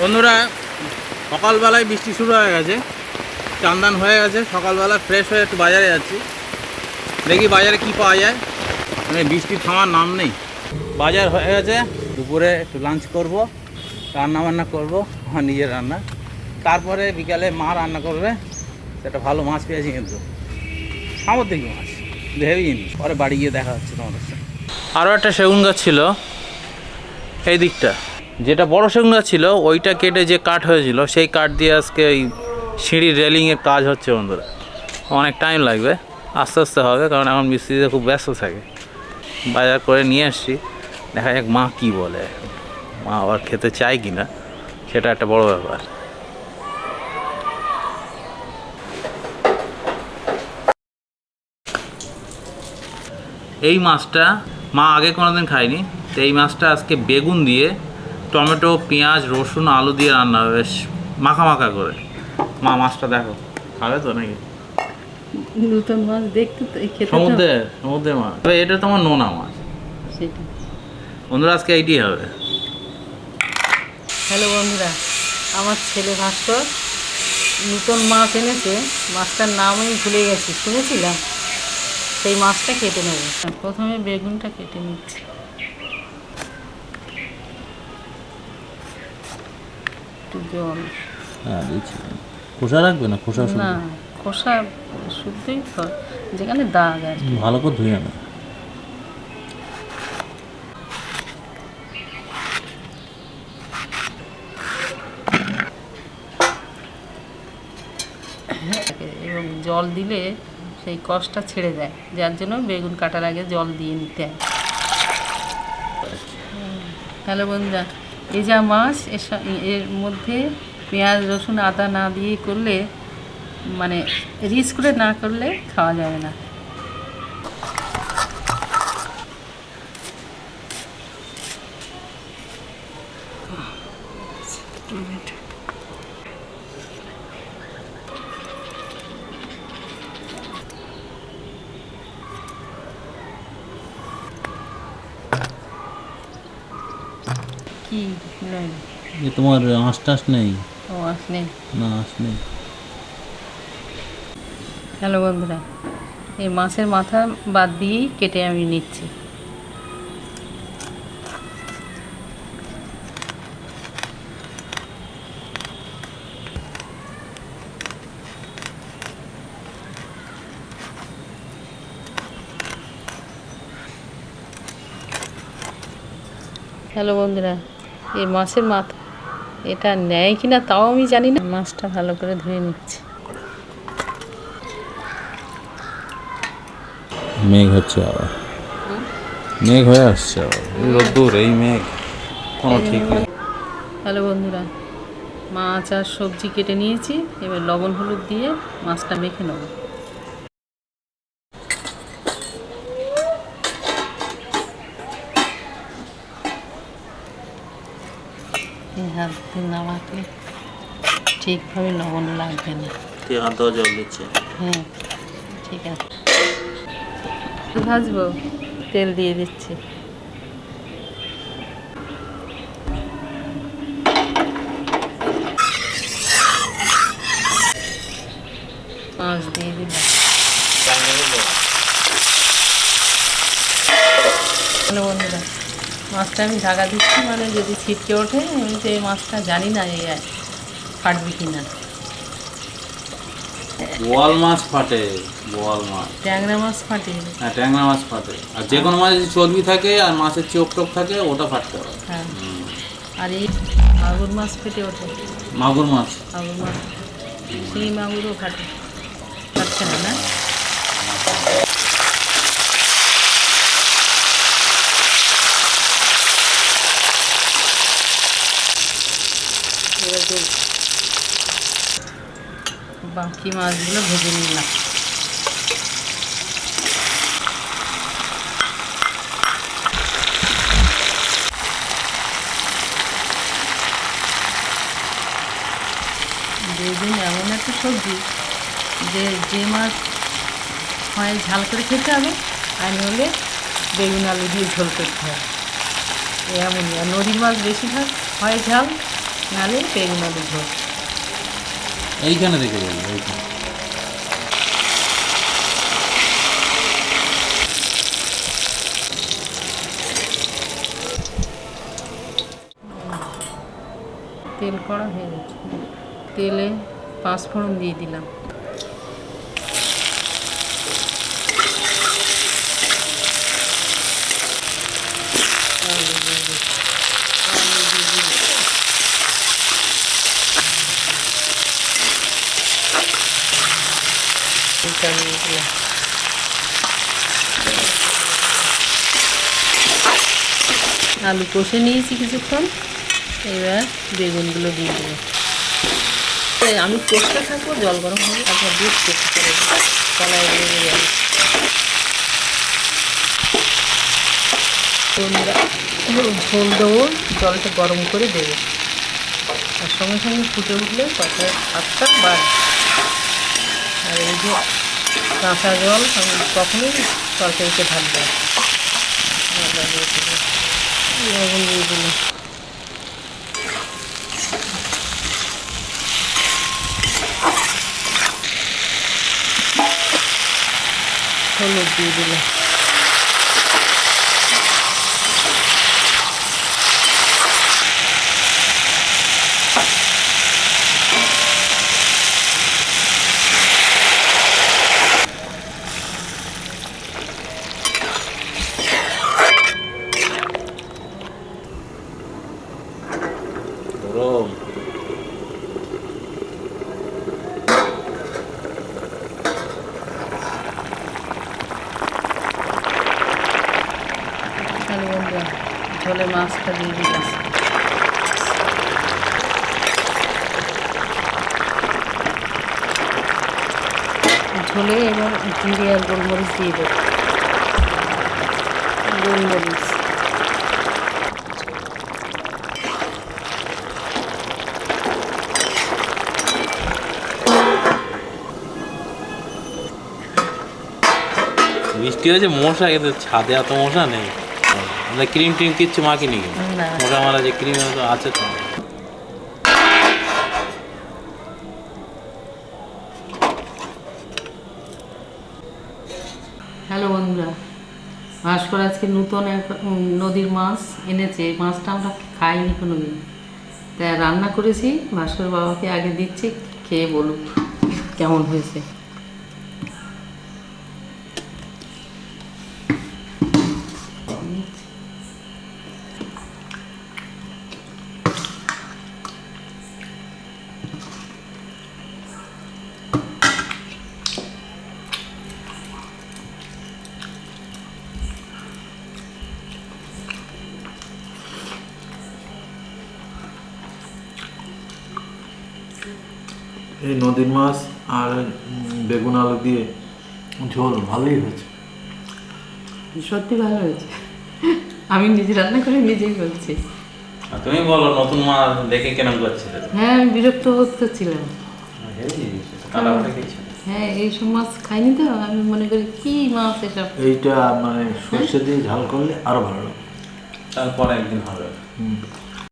বন্ধুরা, সকালবেলায় বৃষ্টি শুরু হয়ে গেছে, চান্দান হয়ে গেছে। সকালবেলা ফ্রেশ হয়ে একটু বাজারে যাচ্ছি, দেখি বাজারে কি পাওয়া যায়। মানে বৃষ্টি থামার নাম নেই। বাজার হয়ে গেছে, দুপুরে একটু লাঞ্চ করব, রান্না বান্না করবো আমার নিজের রান্না। তারপরে বিকালে মা রান্না করবে, সেটা ভালো মাছ পেয়েছি, কিন্তু সামুদ্রিক মাছ, হেভি জিনিস। পরে বাড়ি গিয়ে দেখা হচ্ছে তোমাদের সাথে। আরও একটা সেগুন গাছ ছিল এই দিকটা, যেটা বড় সেগুন গাছ ছিল ওইটা কেটে যে কাঠ হয়েছিল, সেই কাঠ দিয়ে আজকে এই সিঁড়ির রেলিংয়ের কাজ হচ্ছে। বন্ধুরা, অনেক টাইম লাগবে, আস্তে আস্তে হবে, কারণ এখন মিস্ত্রিতে খুব ব্যস্ত থাকে। বাজার করে নিয়ে আসছি, দেখা যাক মা কি বলে, মা আবার খেতে চায় কি না, সেটা একটা বড় ব্যাপার। এই মাছটা মা আগে কোনোদিন খায়নি, তো এই মাছটা আজকে বেগুন দিয়ে, টমেটো, পেঁয়াজ, রসুন, আলু দিয়ে রান্না হবে, বেশ মাখা মাখা করে। মা মাছটা দেখো, খাবে তো নাকি? নতুন মাছ দেখতে তো খেতে সমুদ্রের মাছ, তবে এটা তোমার নোনা মাছ। সেটা। বন্ধুরা, আজকে এইটাই হবে। হ্যালো বন্ধুরা, আমার ছেলে ভাস্কর নতুন মাছ এনেছে, মাছটার নাম আমি ভুলে গেছি, শুনেছিলাম। সেই মাছটা কেটে নেব। প্রথমে বেগুনটা কেটে নিচ্ছি। একটু জল। খোসা রাখবে না? খোসা না, খোসা শুদ্ধই তো, যেখানে দাগ আর কি। ভালো করে ধুয়ে আনো। এবং জল দিলে সেই কষটা ছেড়ে দেয়, যার জন্য বেগুন কাটার আগে জল দিয়ে নিতে হয়। হ্যালো বন্ধুরা, এই যা মাছ, এর মধ্যে পেঁয়াজ, রসুন, আদা না দিয়ে করলে, মানে রিচ করে না করলে খাওয়া যাবে না। কি নেই? তোমার আঁশ টাশ নেই? ও আঁশ নেই? না, আঁশ নেই। হ্যালো বন্ধুরা, এই মাছের মাথা বাদ দিয়েই কেটে আমি নিচ্ছি। হ্যালো বন্ধুরা, এই মাছের মাথা এটা নেয় কি না তাও আমি জানি না। মাছটা ভালো করে ধুয়ে নিচ্ছি। মেঘ হচ্ছে, আবার মেঘ হয়ে আসছে, আবার এই রোদ্দুর, এই মেঘ, কোনো ঠিক নেই। হ্যালো বন্ধুরা, মাছ আর সবজি কেটে নিয়েছি, এবার লবণ হলুদ দিয়ে মাছটা মেখে নেব। এই হাত দিয়ে না মাখলে ঠিকভাবে লবণ লাগবে না। হাত ধোয়া জল দিচ্ছে। হ্যাঁ, ঠিক আছে। ভাজবো, তেল দিয়ে দিচ্ছি। মাছ দিয়ে দিলাম। হ্যালো বন্ধুরা, মাছটা আমি ঢাকা দিচ্ছি, মানে যদি ছিটকে ওঠে, আমি তো এই মাছটা জানি না এই ফাটবে কি না। বোয়াল মাছ ফাটে, বোয়াল মাছ, ট্যাংরা মাছ ফাটে। হ্যাঁ, ট্যাংরা মাছ ফাটে। আর যে কোনো মাছ চর্বি থাকে আর মাছের চোখ টোক থাকে, ওটা ফাটতে পারে। হ্যাঁ, আর এই মাগুর মাছ ফেটে ওঠে। মাগুর মাছ, মাগুর মাছ, শিঙি মাগুরও ফাটে। ফাটছে না, না? এবার বাকি মাছগুলো ভেজে নিলাম। বেগুন এমন একটা সবজি যে মাছ হয় ঝাল করে খেতে হবে, আর নইলে বেগুন আলু দিয়ে ঝোল করতে হবে। এমনই। আর নদীর মাছ বেশিরভাগ হয় ঝাল, নাহলে বেগুন আলু ঝোল। এইখানে রেখে দেবো, এইখানে। তেল কড়া হয়ে গেছে, তেলে 5 ফোড়ন দিয়ে দিলাম। আলু কষে নিয়েছি কিছুক্ষণ, এবার বেগুনগুলো দিয়ে দেবো। আমি কষতে থাকবো, জল গরম হবে, আপনার দুধ কষতে করে কলায় লেগে যাবে। ঝোল দেবো, জলটা গরম করে দেবো, আর সঙ্গে সঙ্গে ফুটে উঠলে তরকারির স্বাদটা বাড়ে। আর এই যে কাঁচা জল আমি কখনোই তরকারিতে ঢালবো, লবণ দিয়ে দিলাম, হলুদ দিয়ে দিলাম, গরম। ঝোলে মাছটা দিয়ে দিলাম। ঝোলে এবার জিরে আর গোলমরিচ দিয়ে দেবো, গোলমরিচ। বৃষ্টি হয়েছে, মশা কিন্তু ছাদে এত মশা নেই। আমরা ক্রিম টিম কিচ্ছু মাখিনি, কিন্তু না, মশা মারা যে ক্রিম আছে তো। হ্যালো বন্ধুরা, ভাস্কর আজকে নতুন এক নদীর মাছ এনেছে। এই মাছটা আমরা খাইনি কোনো দিন, তাই রান্না করেছি। ভাস্কর বাবাকে আগে দিচ্ছি, খেয়ে বলুক কেমন হয়েছে। এই নদীর মাছ আর বেগুন আলু দিয়ে ঝোল ভালোই হয়েছে। সত্যি ভালো হয়েছে, আমি নিজে রান্না করে নিজেই বলছি। তুমি বলো, নতুন মাছ দেখে কেন করছিলে? হ্যাঁ, আমি বিরক্ত হচ্ছিলাম। হ্যাঁ, এইসব মাছ খাইনি তো, আমি মনে করি কি মাছ এসব। এইটা মানে সর্ষে দিয়ে ঝাল করলে আরো ভালো লাগে। তারপরে একদিন হবে।